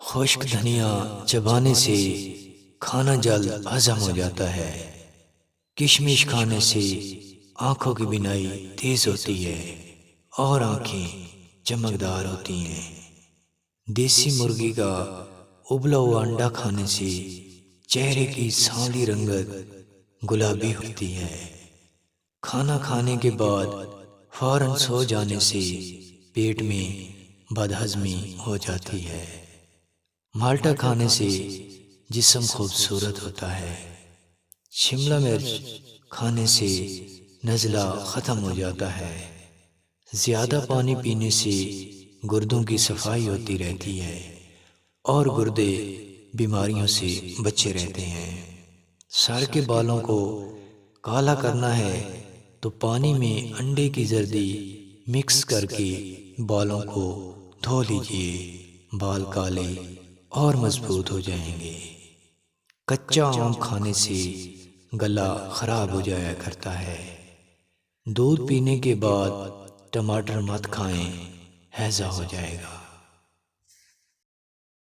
خشک دھنیا چبانے سے کھانا جلد ہضم ہو جاتا ہے۔ کشمش کھانے سے آنکھوں کی بینائی تیز ہوتی ہے اور آنکھیں چمکدار ہوتی ہیں۔ دیسی مرغی کا ابلا ہوا انڈا کھانے سے چہرے کی سانولی رنگت گلابی ہوتی ہے۔ کھانا کھانے کے بعد فوراً سو جانے سے پیٹ میں بدہضمی ہو جاتی ہے۔ مالٹا کھانے سے جسم خوبصورت ہوتا ہے۔ شملہ مرچ کھانے سے نزلہ ختم ہو جاتا ہے۔ زیادہ پانی پینے سے گردوں کی صفائی ہوتی رہتی ہے اور گردے بیماریوں سے بچے رہتے ہیں۔ سر کے بالوں کو کالا کرنا ہے تو پانی میں انڈے کی زردی مکس کر کے بالوں کو دھو لیجئے، بال کالے اور مضبوط ہو جائیں گے۔ کچا آم کھانے سے گلا خراب ہو جایا کرتا ہے۔ دودھ پینے کے بعد ٹماٹر مت کھائیں، ہیضہ ہو جائے گا۔